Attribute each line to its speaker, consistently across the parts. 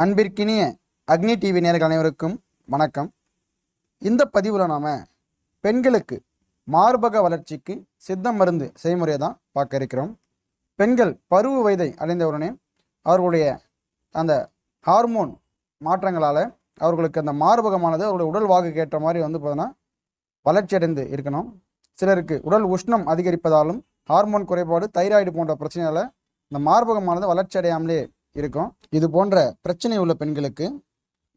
Speaker 1: அன்பிற்கினிய அக்னி டிவி நேயர்கள் அனைவருக்கும் வணக்கம். இந்த பதிவில் நாம் பெண்களுக்கு மார்பக வளர்ச்சிக்கு சித்த மருந்து செய்முறையை தான் பார்க்க இருக்கிறோம். பெண்கள் பருவ வயதை அடைந்தவுடனே அவர்களுடைய அந்த ஹார்மோன் மாற்றங்களால் அவர்களுக்கு அந்த மார்பகமானது அவருடைய உடல் வாகுக்கு ஏற்ற மாதிரி பார்த்தோன்னா வளர்ச்சி அடைந்து இருக்கணும். சிலருக்கு உடல் உஷ்ணம் அதிகரிப்பதாலும் ஹார்மோன் குறைபாடு, தைராய்டு போன்ற பிரச்சனையால் இந்த மார்பகமானது வளர்ச்சி அடையாமலே இருக்கும். இது போன்ற பிரச்சனை உள்ள பெண்களுக்கு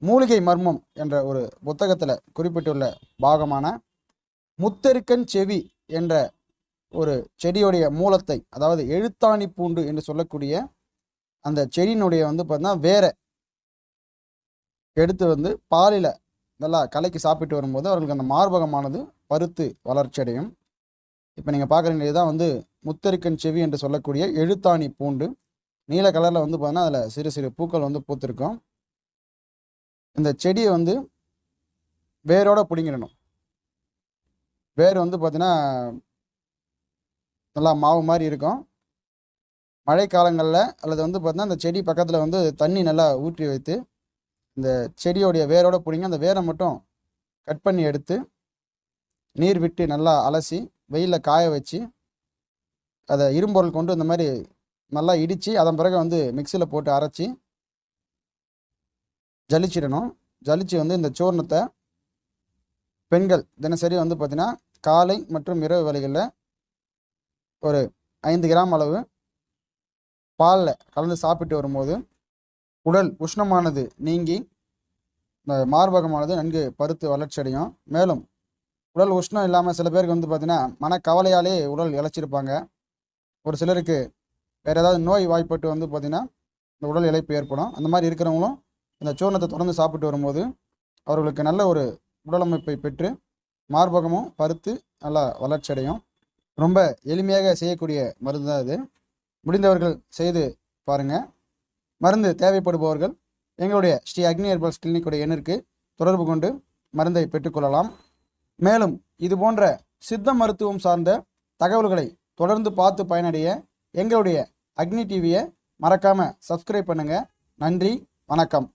Speaker 1: மூலிகை மர்மம் என்ற ஒரு புத்தகத்தில் குறிப்பிட்டுள்ள பாகமான முத்தெருக்கன் செவி என்ற ஒரு செடியுடைய மூலத்தை, அதாவது எழுத்தாணி பூண்டு என்று சொல்லக்கூடிய அந்த செடியினுடைய பார்த்தீங்கன்னா வேற எடுத்து பாலில் நல்லா கலக்கி சாப்பிட்டு வரும்போது அவர்களுக்கு அந்த மார்பகமானது பருத்து வளர்ச்சி அடையும். இப்போ நீங்கள் பார்க்குறீங்க, இதுதான் முத்தெருக்கன் செவி என்று சொல்லக்கூடிய எழுத்தாணி பூண்டு. நீல கலரில் பார்த்தீங்கன்னா அதில் சிறு சிறு பூக்கள் பூத்திருக்கும். இந்த செடியை வேரோட பிடுங்கிடணும். வேர் பார்த்தீங்கன்னா நல்லா மாவு மாதிரி இருக்கும். மழை காலங்களில் அல்லது பார்த்தீங்கன்னா அந்த செடி பக்கத்தில் தண்ணி நல்லா ஊற்றி வைத்து இந்த செடியோடைய வேரோட பிடிங்கி அந்த வேரை மட்டும் கட் பண்ணி எடுத்து நீர் விட்டு நல்லா அலசி வெயிலில் காய வச்சு அதை இரும்பொருள் கொண்டு இந்த மாதிரி நல்லா இடித்து அதன் பிறகு மிக்சியில் போட்டு அரைச்சி ஜலிச்சிடணும். ஜலிச்சு இந்த சூர்ணத்தை பெண்கள் தினசரி பார்த்திங்கன்னா காலை மற்றும் இரவு வேளைகளில் ஒரு 5 கிராம் அளவு பாலில் கலந்து சாப்பிட்டு வரும்போது உடல் உஷ்ணமானது நீங்கி இந்த மார்பகமானது நன்கு பருத்து வளர்ச்சி அடையும். மேலும் உடல் உஷ்ணம் இல்லாமல் சில பேருக்கு பார்த்திங்கன்னா மனக்கவலையாலே உடல் இழைச்சிருப்பாங்க. ஒரு சிலருக்கு வேறு ஏதாவது நோய் வாய்ப்பட்டு பார்த்திங்கன்னா இந்த உடல் இழைப்பு ஏற்படும். அந்த மாதிரி இருக்கிறவங்களும் இந்த சூர்ணத்தை தொடர்ந்து சாப்பிட்டு வரும்போது அவர்களுக்கு நல்ல ஒரு உடலமைப்பை பெற்று மார்பகமும் பருத்து நல்லா வளர்ச்சி அடையும். ரொம்ப எளிமையாக செய்யக்கூடிய மருந்து தான் இது. முடிந்தவர்கள் செய்து பாருங்கள். மருந்து தேவைப்படுபவர்கள் எங்களுடைய ஸ்ரீ அக்னி ஹெர்பல்ஸ் கிளினிக்குடைய எண்ணிற்கு தொடர்பு கொண்டு மருந்தை பெற்றுக்கொள்ளலாம். மேலும் இது போன்ற சித்த மருத்துவம் சார்ந்த தகவல்களை தொடர்ந்து பார்த்து பயனடைய எங்களுடைய அக்னி டிவியை மறக்காமல் சப்ஸ்கிரைப் பண்ணுங்கள். நன்றி, வணக்கம்.